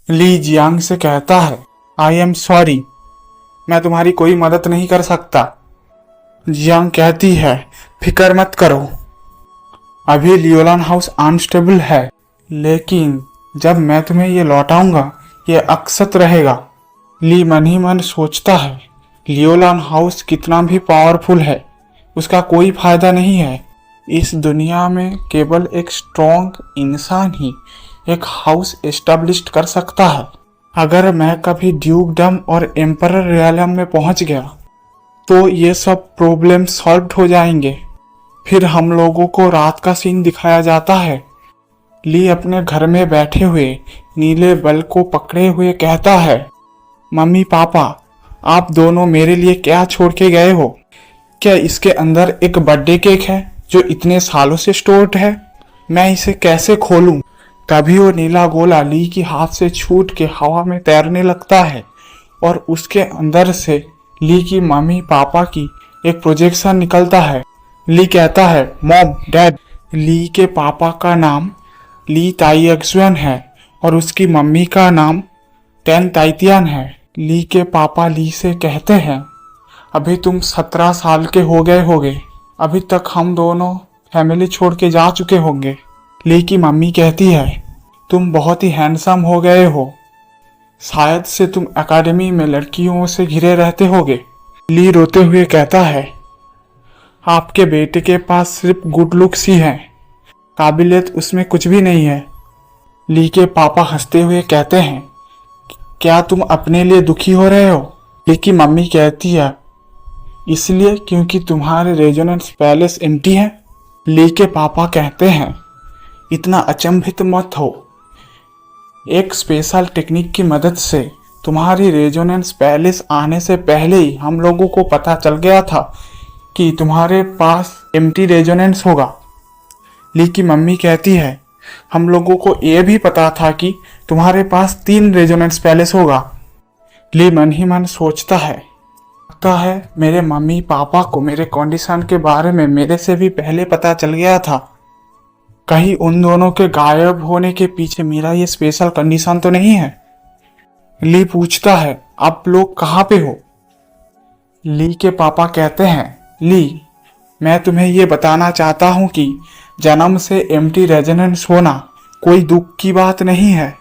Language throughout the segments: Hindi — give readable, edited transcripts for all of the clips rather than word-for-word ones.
ली जियांग से कहता है, आई एम सॉरी, मैं तुम्हारी कोई मदद नहीं कर सकता। जियांग कहती है, फिक्र मत करो, अभी लियोलान हाउस अनस्टेबल है, लेकिन जब मैं तुम्हें ये लौटाऊंगा ये अक्षत रहेगा। ली मन ही मन सोचता है, लियोलान हाउस कितना भी पावरफुल है, उसका कोई फायदा नहीं है। इस दुनिया में केवल एक स्ट्रॉन्ग इंसान ही एक हाउस एस्टेब्लिश कर सकता है। अगर मैं कभी ड्यूकडम और एम्परर रियलम में पहुंच गया तो ये सब प्रॉब्लम सॉल्व हो जाएंगे। फिर हम लोगों को रात का सीन दिखाया जाता है। ली अपने घर में बैठे हुए नीले बल्ब को पकड़े हुए कहता है, मम्मी पापा, आप दोनों मेरे लिए क्या छोड़ के गए हो? क्या इसके अंदर एक बर्थडे केक है जो इतने सालों से स्टोर्ड है? मैं इसे कैसे खोलूं? तभी वो नीला गोला ली की हाथ से छूट के हवा में तैरने लगता है और उसके अंदर से ली की मम्मी पापा की एक प्रोजेक्शन निकलता है। ली कहता है, मॉम डैड। ली के पापा का नाम ली ताइक्सुएन है और उसकी मम्मी का नाम टेन ताइतियान है। ली के पापा ली से कहते हैं, अभी तुम 17 साल के हो गए होगे, अभी तक हम दोनों फैमिली छोड़ के जा चुके होंगे। ली की मम्मी कहती है, तुम बहुत ही हैंडसम हो गए हो, शायद से तुम एकेडमी में लड़कियों से घिरे रहते होगे। ली रोते हुए कहता है, आपके बेटे के पास सिर्फ गुड लुक्स ही हैं, काबिलियत उसमें कुछ भी नहीं है। ली के पापा हंसते हुए कहते हैं, क्या तुम अपने लिए दुखी हो रहे हो? ली की मम्मी कहती है, इसलिए क्योंकि तुम्हारे रेजोनेंस पैलेस एम्प्टी है। ली के पापा कहते हैं, इतना अचंभित मत हो, एक स्पेशल टेक्निक की मदद से तुम्हारी रेजोनेंस पैलेस आने से पहले ही हम लोगों को पता चल गया था कि तुम्हारे पास एम्प्टी रेजोनेंस होगा। ली की मम्मी कहती है, हम लोगों को यह भी पता था कि तुम्हारे पास 3 रेजोनेंस पैलेस होगा। ली मन ही मन सोचता है, लगता है मेरे मम्मी पापा को मेरे कंडीशन के बारे में मेरे से भी पहले पता चल गया था। कहीं उन दोनों के गायब होने के पीछे मेरा ये स्पेशल कंडीशन तो नहीं है? ली पूछता है, आप लोग कहाँ पे हो? ली के पापा कहते हैं, ली, मैं तुम्हें ये बताना चाहता हूँ कि जन्म से एम्प्टी रेजोनेंस होना कोई दुख की बात नहीं है।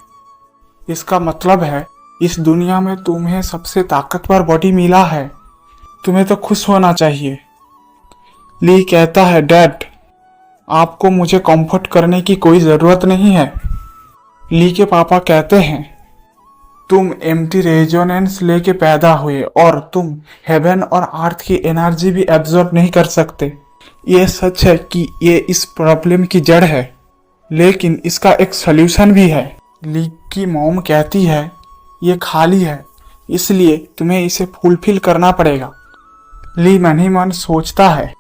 इसका मतलब है इस दुनिया में तुम्हें सबसे ताकतवर बॉडी मिला है, तुम्हें तो खुश होना चाहिए। ली कहता है, डैड, आपको मुझे कंफर्ट करने की कोई जरूरत नहीं है। ली के पापा कहते हैं, तुम एम्प्टी रेजोनेंस लेके पैदा हुए और तुम हेवन और अर्थ की एनर्जी भी एब्जॉर्ब नहीं कर सकते। ये सच है कि ये इस प्रॉब्लम की जड़ है, लेकिन इसका एक सल्यूशन भी है। ली की मॉम कहती है, ये खाली है, इसलिए तुम्हें इसे फुलफिल करना पड़ेगा। ली मन ही मन सोचता है,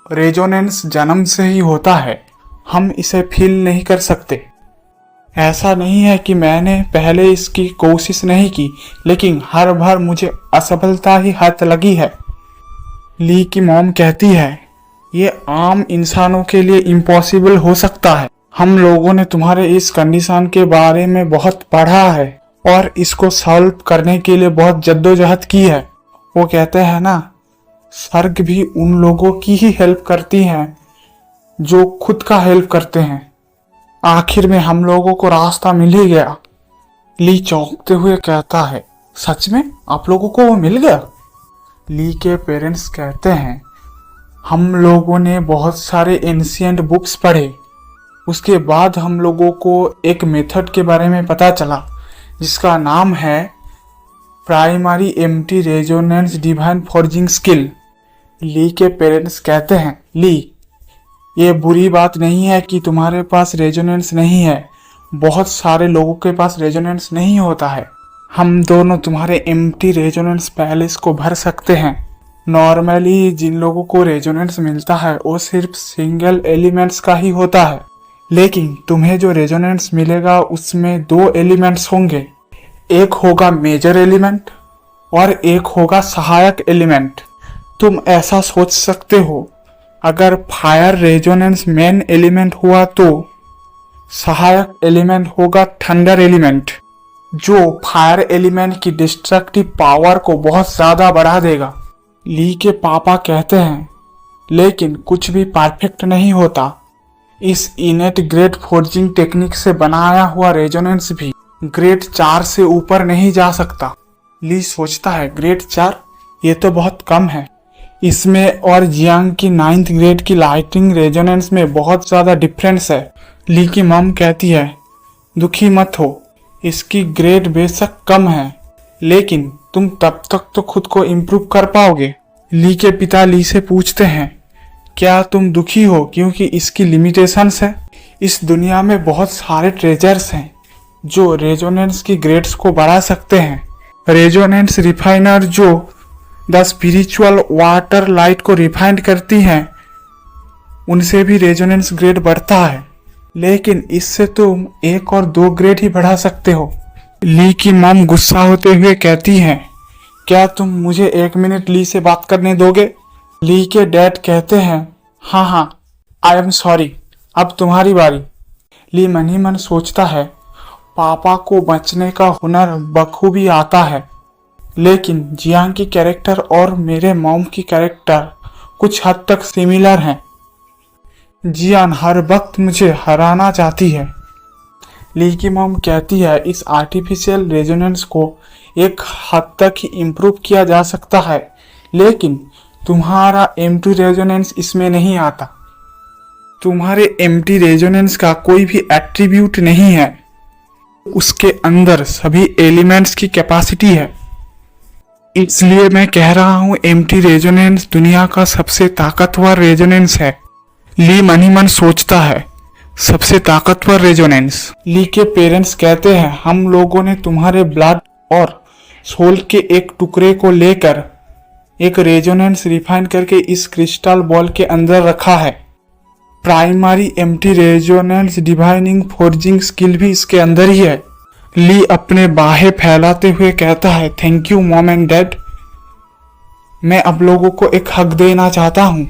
रेजोनेंस जन्म से ही होता है, हम इसे फील नहीं कर सकते। ऐसा नहीं है कि मैंने पहले इसकी कोशिश नहीं की, लेकिन हर बार मुझे असफलता ही हाथ लगी है। ली की मॉम कहती है, ये आम इंसानों के लिए इम्पॉसिबल हो सकता है। हम लोगों ने तुम्हारे इस कंडीशन के बारे में बहुत पढ़ा है और इसको सॉल्व करने के लिए बहुत जद्दोजहद की है। वो कहते हैं ना, स्वर्ग भी उन लोगों की ही हेल्प करती हैं जो खुद का हेल्प करते हैं। आखिर में हम लोगों को रास्ता मिल ही गया। ली चौंकते हुए कहता है, सच में आप लोगों को वो मिल गया? ली के पेरेंट्स कहते हैं, हम लोगों ने बहुत सारे एंशिएंट बुक्स पढ़े, उसके बाद हम लोगों को एक मेथड के बारे में पता चला जिसका नाम है primary empty resonance divine forging skill. Lee के पेरेंट्स कहते हैं, ली, ये बुरी बात नहीं है कि तुम्हारे पास रेजोनेंस नहीं है, बहुत सारे लोगों के पास रेजोनेंस नहीं होता है। हम दोनों तुम्हारे एम्प्टी रेजोनेंस पैलेस को भर सकते हैं। नॉर्मली जिन लोगों को रेजोनेंस मिलता है वो सिर्फ सिंगल एलिमेंट्स का ही होता है, लेकिन तुम्हें जो रेजोनेंस मिलेगा उसमें 2 एलिमेंट्स होंगे, एक होगा मेजर एलिमेंट और एक होगा सहायक एलिमेंट। तुम ऐसा सोच सकते हो, अगर फायर रेजोनेंस मेन एलिमेंट हुआ तो सहायक एलिमेंट होगा थंडर एलिमेंट। जो फायर एलिमेंट की डिस्ट्रक्टिव पावर को बहुत ज्यादा बढ़ा देगा। ली के पापा कहते हैं लेकिन कुछ भी परफेक्ट नहीं होता। इस इनेट ग्रेड फोर्जिंग टेक्निक से बनाया हुआ रेजोनेंस भी ग्रेड 4 से ऊपर नहीं जा सकता। ली सोचता है ग्रेड 4 ये तो बहुत कम है। इसमें और जियांग की 9th ग्रेड की लाइटिंग रेजोनेंस में बहुत ज्यादा डिफरेंस है। ली की मॉम कहती है दुखी मत हो, इसकी ग्रेड बेशक कम है लेकिन तुम तब तक तो खुद को इम्प्रूव कर पाओगे। ली के पिता ली से पूछते हैं क्या तुम दुखी हो क्योंकि इसकी लिमिटेशंस है? इस दुनिया में बहुत सारे ट्रेजर्स हैं जो रेजोनेंस की ग्रेड्स को बढ़ा सकते हैं। रेजोनेंस रिफाइनर जो द स्पिरिचुअल वाटर लाइट को रिफाइंड करती हैं उनसे भी रेजोनेंस ग्रेड बढ़ता है, लेकिन इससे तुम 1 और 2 ग्रेड ही बढ़ा सकते हो। ली की मॉम गुस्सा होते हुए कहती हैं क्या तुम मुझे 1 मिनट ली से बात करने दोगे? ली के डैड कहते हैं हाँ आई एम सॉरी, अब तुम्हारी बारी। ली मन ही मन सोचता है पापा को बचने का हुनर बखूबी आता है, लेकिन जियांग की कैरेक्टर और मेरे मॉम की कैरेक्टर कुछ हद तक सिमिलर हैं। जियान हर वक्त मुझे हराना चाहती है। ली की मॉम कहती है इस आर्टिफिशियल रेजोनेंस को एक हद तक ही इम्प्रूव किया जा सकता है, लेकिन तुम्हारा एम्प्टी रेजोनेंस इसमें नहीं आता। तुम्हारे एम्प्टी रेजोनेंस का कोई भी एट्रीब्यूट नहीं है, उसके अंदर सभी एलिमेंट्स की कैपेसिटी है। इसलिए मैं कह रहा हूं एम्प्टी रेजोनेंस दुनिया का सबसे ताकतवर रेजोनेंस है। ली मन ही मन सोचता है सबसे ताकतवर रेजोनेंस। ली के पेरेंट्स कहते हैं हम लोगों ने तुम्हारे ब्लड और सोल के एक टुकड़े को लेकर एक रेजोनेंस रिफाइन करके इस क्रिस्टल बॉल के अंदर रखा है। Primary empty resonance divining forging skill भी इसके अंदर ही है। ली अपने बाहें फैलाते हुए कहता है thank you mom and dad, मैं अब लोगों को एक हक देना चाहता हूँ।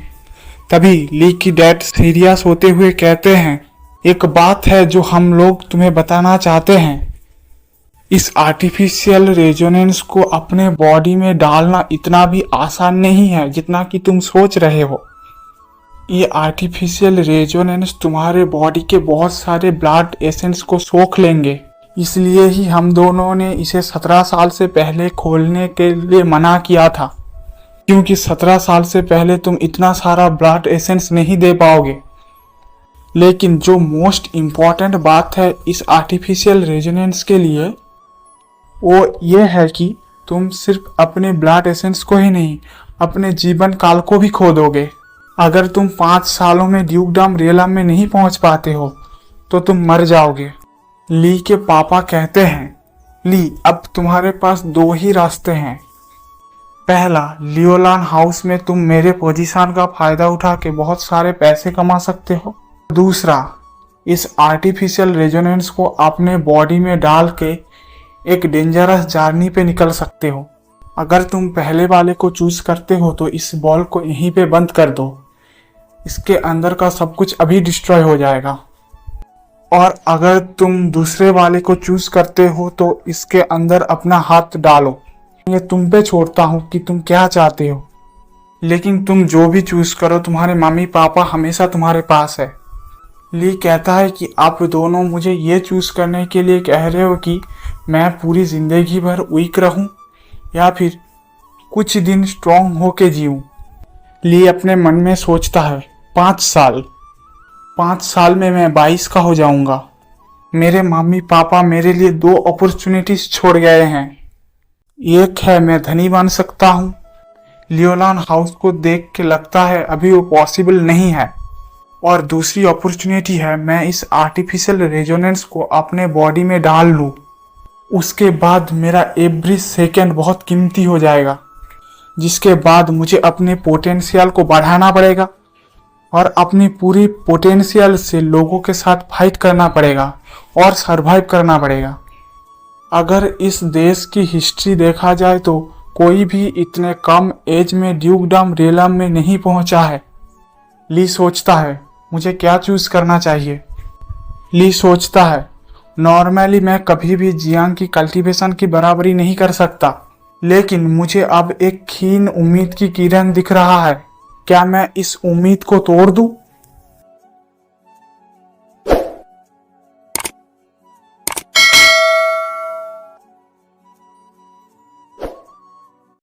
तभी ली की डैड सीरियस होते हुए कहते हैं एक बात है जो हम लोग तुम्हें बताना चाहते हैं। इस आर्टिफिशियल रेजोनेंस को अपने बॉडी में डालना इतना भी आसान नहीं है जितना कि तुम सोच रहे हो। ये आर्टिफिशियल रेजोनेंस तुम्हारे बॉडी के बहुत सारे ब्लड एसेंस को सोख लेंगे, इसलिए ही हम दोनों ने इसे 17 साल से पहले खोलने के लिए मना किया था, क्योंकि 17 साल से पहले तुम इतना सारा ब्लड एसेंस नहीं दे पाओगे। लेकिन जो मोस्ट इम्पॉर्टेंट बात है इस आर्टिफिशियल रेजोनेंस के लिए वो ये है कि तुम सिर्फ अपने ब्लड एसेंस को ही नहीं अपने जीवन काल को भी खो दोगे। अगर तुम 5 सालों में ड्यूकडम रियलम में नहीं पहुंच पाते हो तो तुम मर जाओगे। ली के पापा कहते हैं ली अब तुम्हारे पास 2 ही रास्ते हैं। पहला, लियोलान हाउस में तुम मेरे पोजीशन का फायदा उठा के बहुत सारे पैसे कमा सकते हो। दूसरा, इस आर्टिफिशियल रेजोनेंस को अपने बॉडी में डाल के एक डेंजरस जर्नी पे निकल सकते हो। अगर तुम पहले वाले को चूज करते हो तो इस बॉल को यहीं पे बंद कर दो, इसके अंदर का सब कुछ अभी डिस्ट्रॉय हो जाएगा। और अगर तुम दूसरे वाले को चूज करते हो तो इसके अंदर अपना हाथ डालो। ये तुम पे छोड़ता हूँ कि तुम क्या चाहते हो, लेकिन तुम जो भी चूज करो तुम्हारे मम्मी पापा हमेशा तुम्हारे पास है। ली कहता है कि आप दोनों मुझे ये चूज करने के लिए कह रहे हो कि मैं पूरी जिंदगी भर वीक रहूं या फिर कुछ दिन स्ट्रॉन्ग होके जीऊं। ली अपने मन में सोचता है 5 साल में मैं 22 का हो जाऊंगा। मेरे मम्मी पापा मेरे लिए 2 अपॉर्चुनिटीज छोड़ गए हैं। एक है मैं धनी बन सकता हूँ। लियोलान हाउस को देख के लगता है अभी वो पॉसिबल नहीं है। और दूसरी अपॉर्चुनिटी है मैं इस आर्टिफिशियल रेजोनेंस को अपने बॉडी में डाल लूँ। उसके बाद मेरा एवरी सेकेंड बहुत कीमती हो जाएगा, जिसके बाद मुझे अपने पोटेंशियल को बढ़ाना पड़ेगा और अपनी पूरी पोटेंशियल से लोगों के साथ फाइट करना पड़ेगा और सरवाइव करना पड़ेगा। अगर इस देश की हिस्ट्री देखा जाए तो कोई भी इतने कम एज में ड्यूकडम रियलम में नहीं पहुंचा है। ली सोचता है मुझे क्या चूज करना चाहिए। ली सोचता है नॉर्मली मैं कभी भी जियांग की कल्टीवेशन की बराबरी नहीं कर सकता, लेकिन मुझे अब एक क्षीण उम्मीद की किरण दिख रहा है। क्या मैं इस उम्मीद को तोड़ दूं?